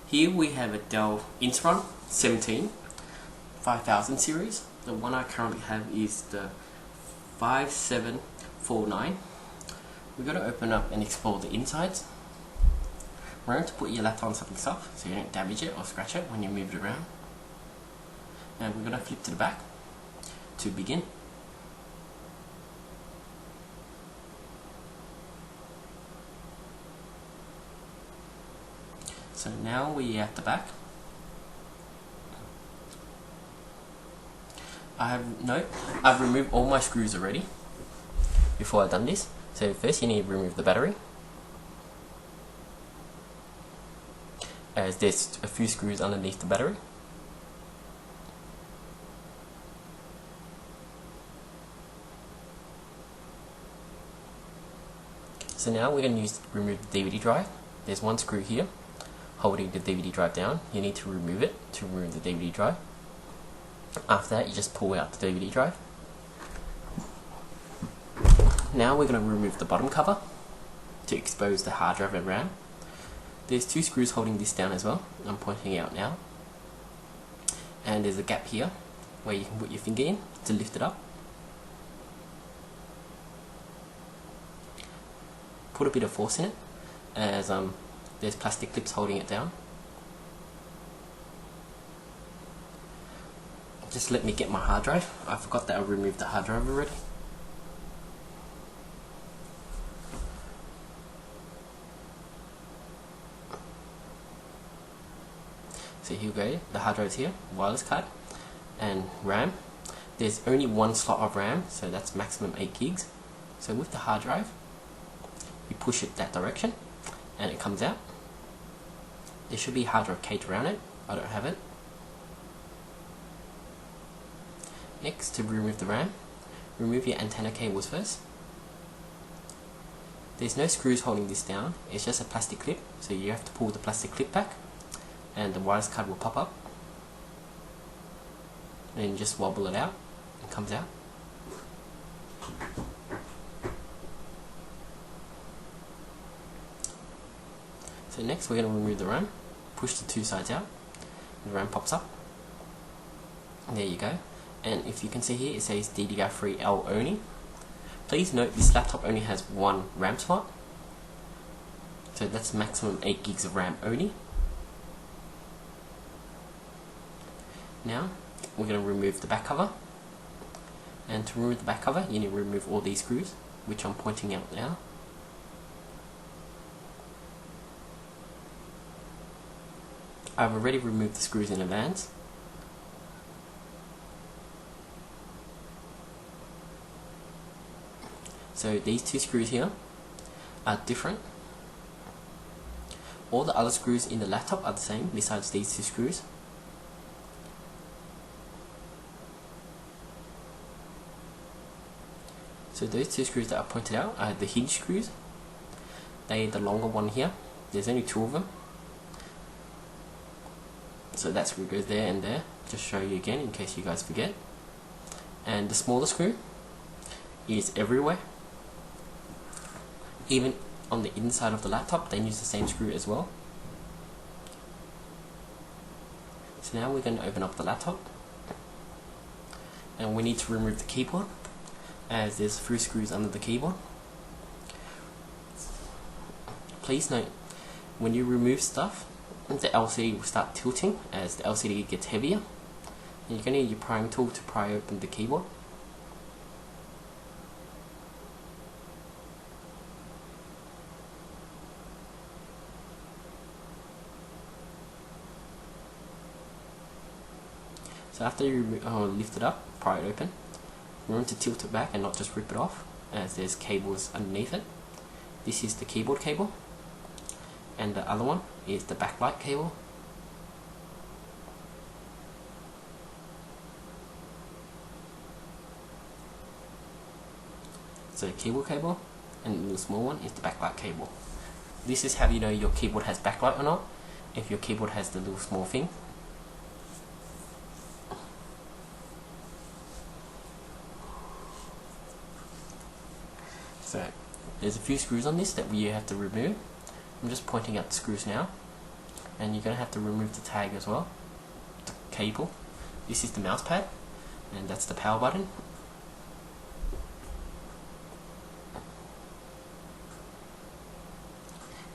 Here we have a Dell Inspiron 17 5000 series. The one I currently have is the 5749. We're going to open up and explore the insides. Remember to put your laptop on something soft so you don't damage it or scratch it when you move it around. And we're going to flip to the back to begin. So now we're at the back. I've removed all my screws already before I've done this. So first you need to remove the battery, as there's a few screws underneath the battery. So now we're going to remove the DVD drive. There's one screw here holding the DVD drive down. You need to remove it to remove the DVD drive. After that, you just pull out the DVD drive. Now we're going to remove the bottom cover to expose the hard drive and RAM. There's two screws holding this down as well. I'm pointing out now. And there's a gap here where you can put your finger in to lift it up. Put a bit of force in it, as there's plastic clips holding it down. Just let me get my hard drive. I forgot that I removed the hard drive already. So here we go, the hard drive is here, wireless card, and RAM. There's only one slot of RAM, so that's maximum 8 gigs. So with the hard drive, you push it that direction, and it comes out. There should be a hard drive cage around it. I don't have it. Next, to remove the RAM, remove your antenna cables first. There's no screws holding this down, it's just a plastic clip, so you have to pull the plastic clip back and the wireless card will pop up. And then you just wobble it out, and it comes out. So next we're going to remove the RAM, push the two sides out, and the RAM pops up. And there you go. And if you can see here, it says DDR3L only. Please note this laptop only has one RAM slot, so that's maximum 8 gigs of RAM only. Now we're going to remove the back cover, and to remove the back cover you need to remove all these screws, which I'm pointing out now. I've already removed the screws in advance. So these two screws here are different. All the other screws in the laptop are the same besides these two screws. So those two screws that I pointed out are the hinge screws. They're the longer one here. There's only two of them. So that screw goes there and there. Just show you again in case you guys forget. And the smaller screw is everywhere. Even on the inside of the laptop, they use the same screw as well. So now we're going to open up the laptop. And we need to remove the keyboard, as there's 3 screws under the keyboard. Please note, when you remove stuff, the LCD will start tilting as the LCD gets heavier. And you're going to need your prying tool to pry open the keyboard. So after you lift it up, pry it open. Remember to tilt it back and not just rip it off, as there's cables underneath it. This is the keyboard cable, and the other one is the backlight cable. So the keyboard cable, and the small one is the backlight cable. This is how you know your keyboard has backlight or not, if your keyboard has the little small thing. So there's a few screws on this that we have to remove. I'm just pointing out the screws now. and you're going to have to remove the tag as well, the cable. This is the mouse pad, and that's the power button.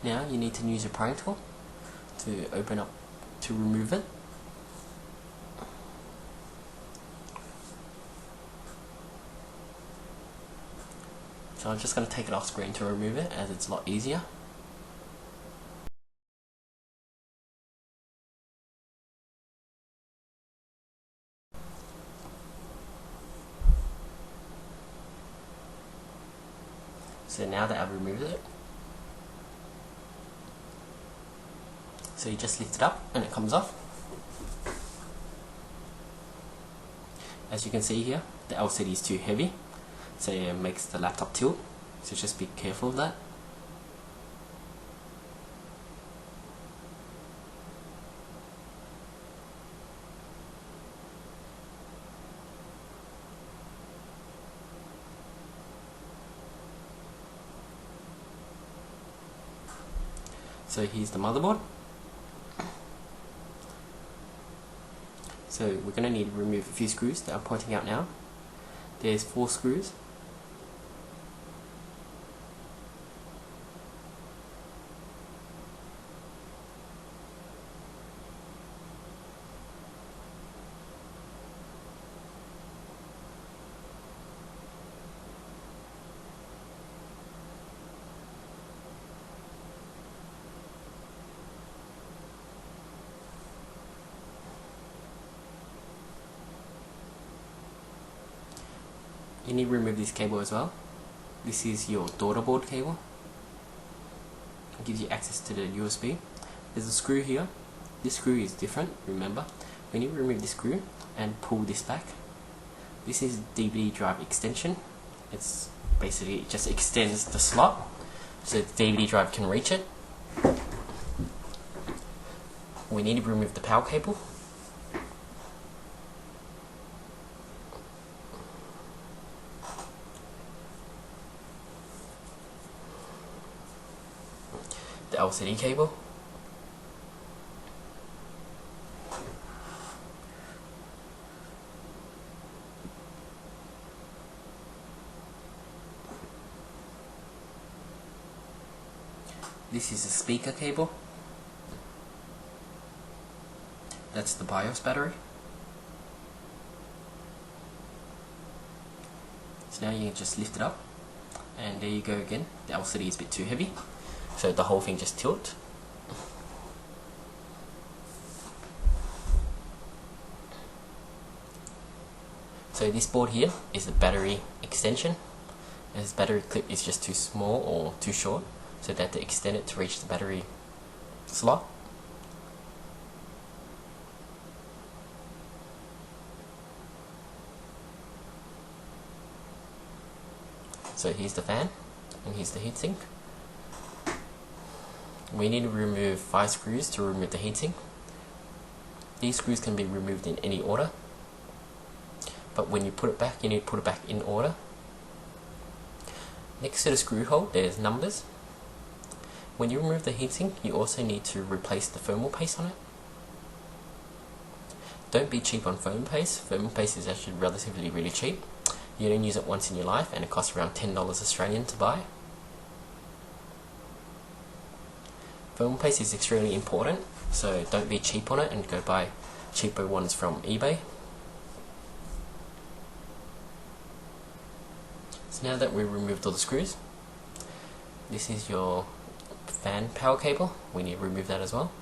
Now you need to use your prying tool to open up, to remove it. So I'm just going to take it off screen to remove it, as it's a lot easier. So now that I've removed it, so you just lift it up and it comes off. As you can see here, the LCD is too heavy, so it makes the laptop tilt, so just be careful of that. So here's the motherboard. So we're going to need to remove a few screws that I'm pointing out now. There's 4 screws. You need to remove this cable as well. This is your daughter board cable. It gives you access to the USB. There's a screw here. This screw is different, remember. We need to remove this screw and pull this back. This is DVD drive extension. It's basically, it just extends the slot so the DVD drive can reach it. We need to remove the power cable. The LCD cable. This is the speaker cable. That's the BIOS battery. So now you can just lift it up, and there you go again. The LCD is a bit too heavy, so the whole thing just tilts. So this board here is the battery extension. And this battery clip is just too small or too short, so they have to extend it to reach the battery slot. So here's the fan, and here's the heatsink. We need to remove 5 screws to remove the heatsink. These screws can be removed in any order, but when you put it back, you need to put it back in order. Next to the screw hole, there's numbers. When you remove the heatsink, you also need to replace the thermal paste on it. Don't be cheap on thermal paste. Thermal paste is actually relatively really cheap. You don't use it once in your life, and it costs around $10 Australian to buy. Thermal paste is extremely important, so don't be cheap on it and go buy cheaper ones from eBay. So now that we've removed all the screws, this is your fan power cable. We need to remove that as well.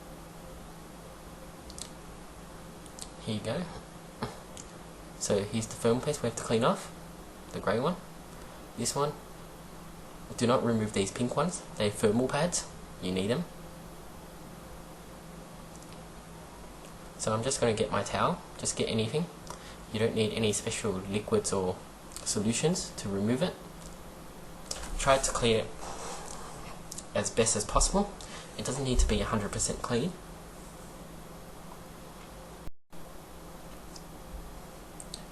Here you go. So here's the thermal paste we have to clean off, the grey one. This one, do not remove these pink ones, they're thermal pads, you need them. So I'm just going to get my towel, just get anything. You don't need any special liquids or solutions to remove it. Try to clean it as best as possible. It doesn't need to be 100% clean.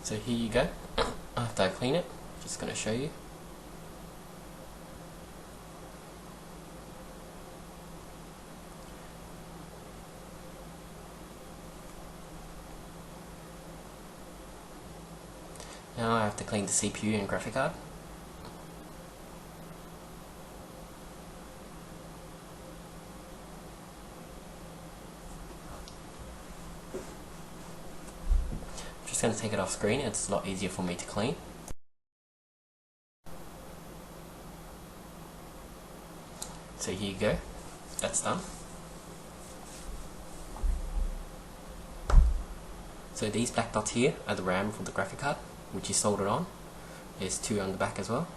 So here you go. After I clean it, just going to show you. Now I have to clean the CPU and graphic card. I'm just going to take it off screen, it's a lot easier for me to clean. So here you go, that's done. So these black dots here are the RAM for the graphic card, which is soldered on. There's two on the back as well.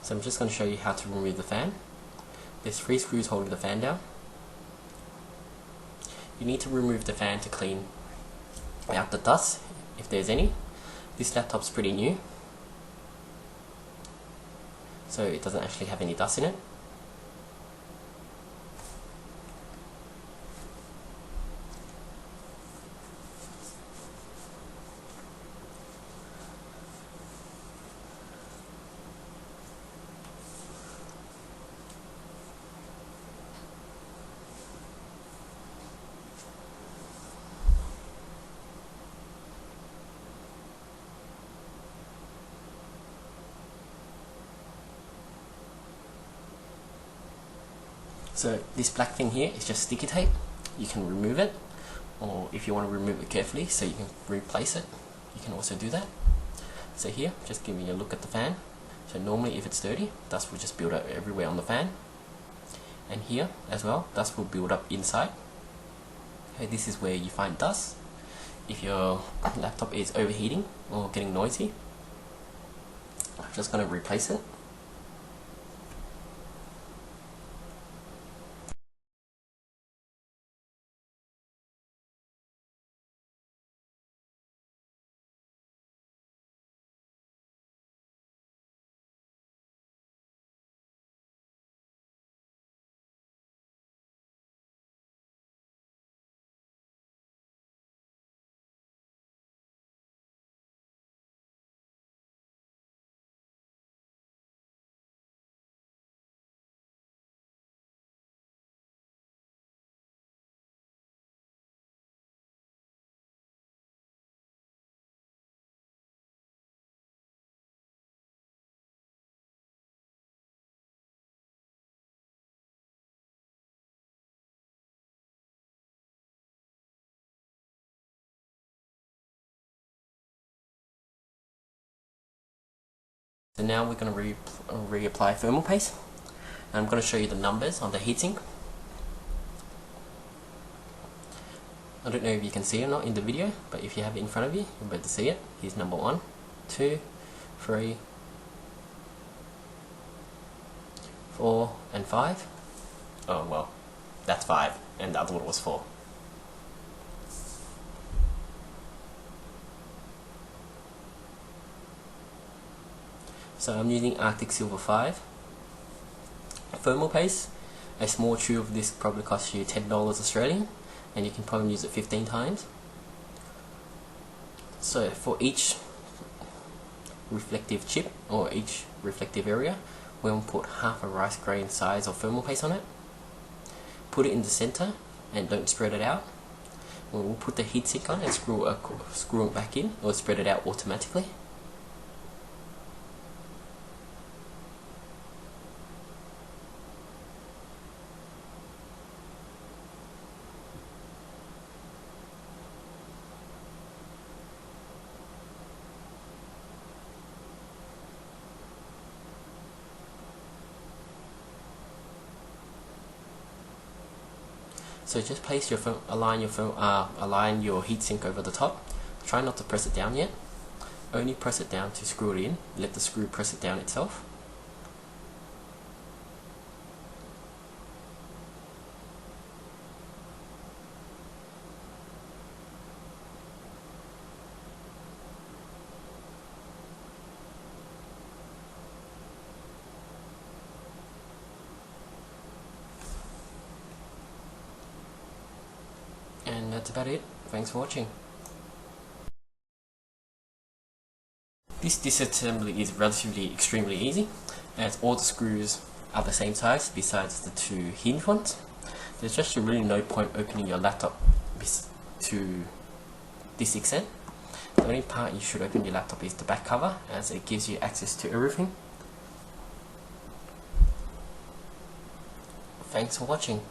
So I'm just going to show you how to remove the fan. There's 3 screws holding the fan down. You need to remove the fan to clean out the dust, if there's any. This laptop's pretty new, so it doesn't actually have any dust in it. So this black thing here is just sticky tape. You can remove it, or if you want to remove it carefully so you can replace it, you can also do that. So here, just giving you a look at the fan. So normally if it's dirty, dust will just build up everywhere on the fan. And here as well, dust will build up inside. Okay, this is where you find dust. If your laptop is overheating or getting noisy, I'm just going to replace it. So now we're going to reapply thermal paste. And I'm going to show you the numbers on the heatsink. I don't know if you can see it or not in the video, but if you have it in front of you, you'll be able to see it. Here's number 1, 2, 3, 4, and 5. Oh well, that's 5, and the other one was 4. So I'm using Arctic Silver 5 thermal paste. A small tube of this probably costs you $10 Australian, and you can probably use it 15 times. So for each reflective chip or each reflective area, we'll put half a rice grain size of thermal paste on it. Put it in the center and don't spread it out. We'll put the heatsink on and screw it back in, or spread it out automatically. So just place your phone, align your heatsink over the top. Try not to press it down yet. Only press it down to screw it in. Let the screw press it down itself. And that's about it. Thanks for watching. This disassembly is relatively extremely easy, as all the screws are the same size besides the two hinge ones. There's just really no point opening your laptop to this extent. The only part you should open your laptop is the back cover, as it gives you access to everything. Thanks for watching.